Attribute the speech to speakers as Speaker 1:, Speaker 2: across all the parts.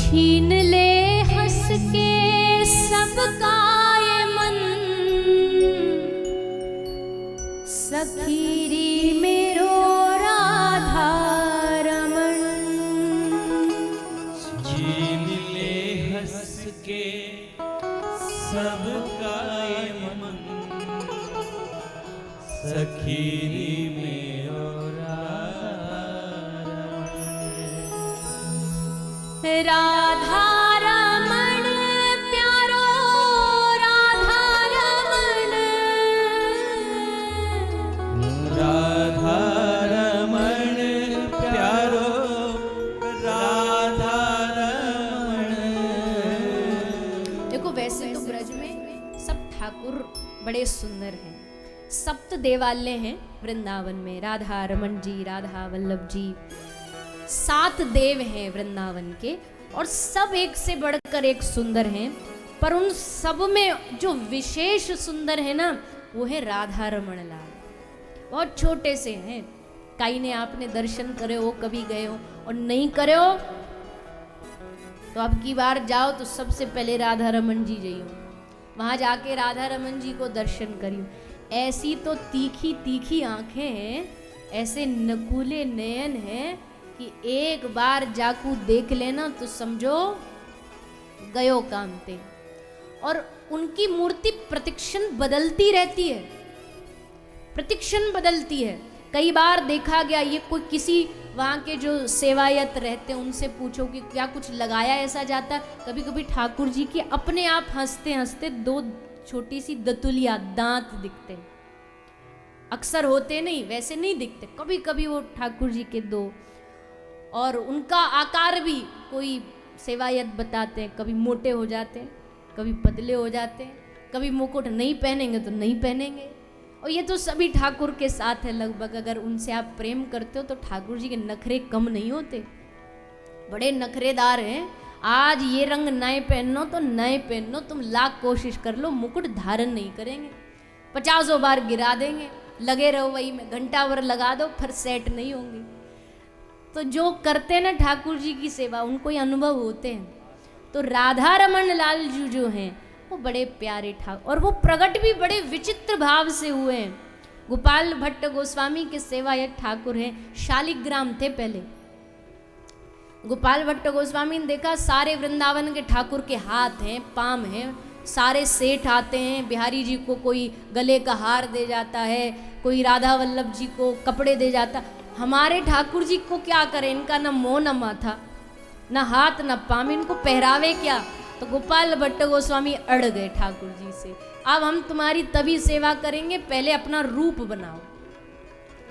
Speaker 1: छीन ले हंस के सबका ये मन, सखीरी मेरो राधा रमण।
Speaker 2: छीन ले हंस के सबका ये मन, सखीरी मेरो
Speaker 1: राधा रमण प्यारो राधा रमण,
Speaker 2: राधा रमण प्यारो राधा रमण।
Speaker 1: देखो वैसे तो ब्रज में सब ठाकुर बड़े सुंदर हैं, सप्त देवालय हैं वृंदावन में, राधा रमण जी, राधा वल्लभ जी, 7 देव हैं वृंदावन के, और सब एक से बढ़कर एक सुंदर हैं। पर उन सब में जो विशेष सुंदर है ना, वो है राधा रमण लाल। बहुत छोटे से हैं, कई ने आपने दर्शन करे हो, कभी गए हो, और नहीं करे हो तो अब की बार जाओ तो सबसे पहले राधा रमण जी जाइयो, वहां जाके राधा रमण जी को दर्शन करियो। ऐसी तो तीखी तीखी आंखें हैं, ऐसे नकुले नयन हैं कि एक बार जाकू देख लेना तो समझो गयो कामते। और उनकी मूर्ति प्रतिक्षण बदलती रहती है, प्रतिक्षण बदलती है। कई बार देखा गया, ये कोई किसी वहाँ के जो सेवायत रहते हैं उनसे पूछो कि क्या कुछ लगाया ऐसा जाता है, कभी कभी ठाकुर जी की अपने आप हंसते हंसते 2 छोटी सी दतुलिया दांत दिखते, अक्सर होते नहीं, वैसे नहीं दिखते, कभी कभी वो ठाकुर जी के 2। और उनका आकार भी कोई सेवायत बताते हैं, कभी मोटे हो जाते हैं, कभी पतले हो जाते हैं, कभी मुकुट नहीं पहनेंगे तो नहीं पहनेंगे। और ये तो सभी ठाकुर के साथ है लगभग। अगर उनसे आप प्रेम करते हो तो ठाकुर जी के नखरे कम नहीं होते, बड़े नखरेदार हैं। आज ये रंग नए पहनो तो नए पहनो, तुम लाख कोशिश कर लो, मुकुट धारण नहीं करेंगे, 50 बार गिरा देंगे, लगे रहो वही में, घंटा भर लगा दो फिर सेट नहीं होंगी। तो जो करते हैं ना ठाकुर जी की सेवा, उनको ये अनुभव होते हैं। तो राधा रमण लाल जी जो हैं वो बड़े प्यारे ठाकुर, और वो प्रकट भी बड़े विचित्र भाव से हुए हैं। गोपाल भट्ट गोस्वामी के सेवायत ठाकुर हैं, शालिग्राम थे पहले। गोपाल भट्ट गोस्वामी ने देखा सारे वृंदावन के ठाकुर के हाथ हैं, पाम हैं, सारे सेठ आते हैं, बिहारी जी को कोई गले का हार दे जाता है, कोई राधा वल्लभ जी को कपड़े दे जाता। हमारे ठाकुर जी को क्या करें, इनका न मुंह न माथा, न हाथ न पाम, इनको पहरावे क्या। तो गोपाल भट्ट गोस्वामी अड़ गए ठाकुर जी से, अब हम तुम्हारी तभी सेवा करेंगे, पहले अपना रूप बनाओ,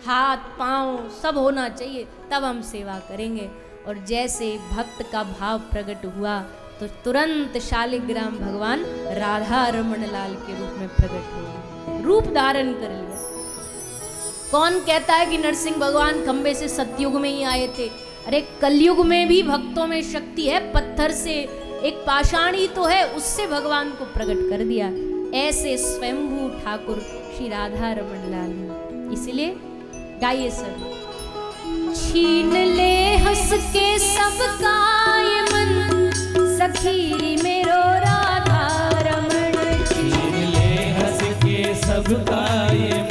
Speaker 1: हाथ पांव सब होना चाहिए, तब हम सेवा करेंगे। और जैसे भक्त का भाव प्रकट हुआ तो तुरंत शालिग्राम भगवान राधा रमण लाल के रूप में प्रकट हुए, रूप धारण कर लिया। कौन कहता है कि नरसिंह भगवान खंबे से सतयुग में ही आए थे? अरे कलयुग में भी भक्तों में शक्ति है, पत्थर से एक पाषाण ही तो है, उससे भगवान को प्रकट कर दिया। ऐसे स्वयंभू ठाकुर श्री राधा रमण लाल हैं। इसलिए गाइए सब, छीन ले हंस के सबका ये मन, सखी मेरो राधा रमण।
Speaker 2: छीन ले हंस के सबका ये मन,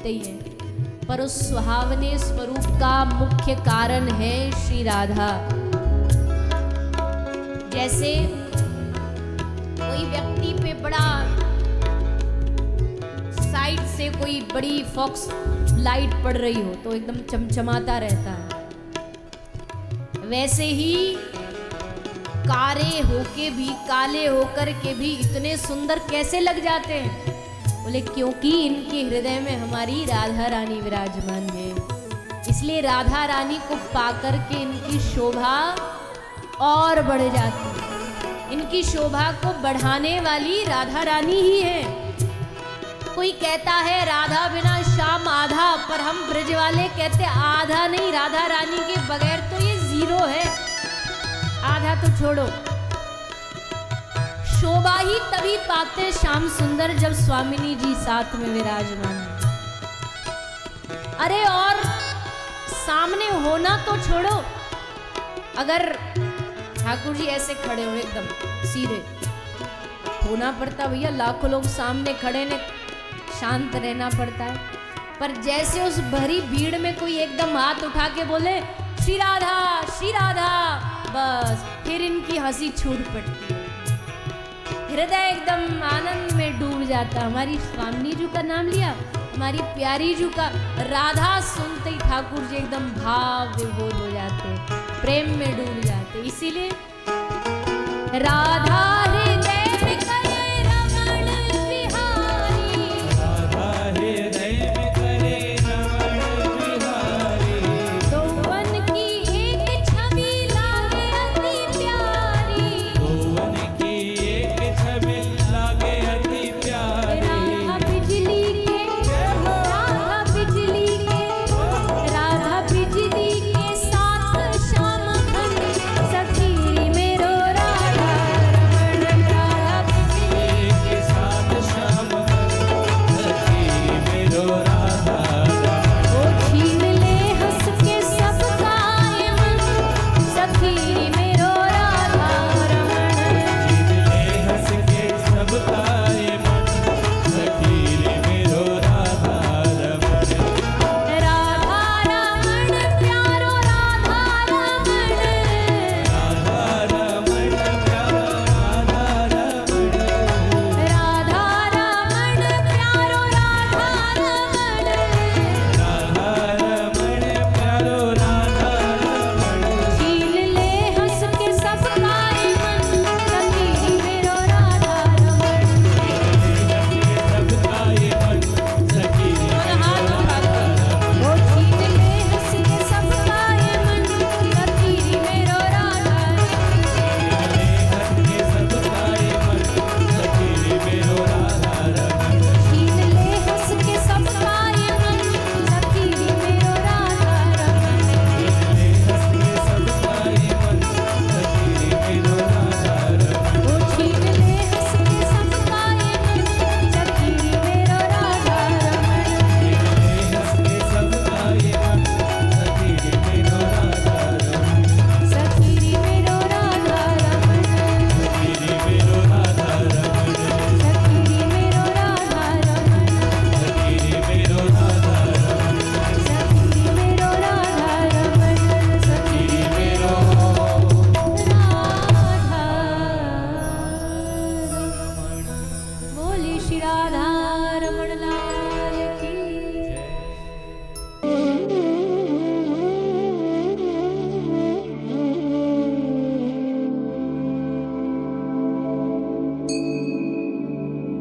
Speaker 1: होते ही हैं, पर उस सुहावने स्वरूप का मुख्य कारण है श्री राधा। जैसे कोई व्यक्ति पे बड़ा साइड से कोई बड़ी फॉक्स लाइट पड़ रही हो तो एकदम चमचमाता रहता है, वैसे ही कारे होके भी, काले होकर के भी इतने सुंदर कैसे लग जाते हैं? बोले क्योंकि इनके हृदय में हमारी राधा रानी विराजमान है, इसलिए राधा रानी को पाकर के इनकी शोभा और बढ़ जाती है। इनकी शोभा को बढ़ाने वाली राधा रानी ही है। कोई कहता है राधा बिना श्याम आधा, पर हम ब्रज वाले कहते आधा नहीं, राधा रानी के बगैर तो ये जीरो है। आधा तो छोड़ो, शोभा ही तभी पाते श्याम सुंदर जब स्वामिनी जी साथ में विराजमान है। अरे और सामने होना तो छोड़ो, अगर ठाकुर जी ऐसे खड़े हो एकदम सीधे, होना पड़ता भैया, लाखों लोग सामने खड़े ने, शांत रहना पड़ता है। पर जैसे उस भरी भीड़ में कोई एकदम हाथ उठा के बोले श्री राधा श्री राधा, बस फिर इनकी हंसी छूट पड़ती है, हृदय एकदम आनंद में डूब जाता। हमारी स्वामिनी जी का नाम लिया, हमारी प्यारी जी का, राधा सुनते ही ठाकुर जी एकदम भाव विभोर हो जाते, प्रेम में डूब जाते। इसीलिए राधा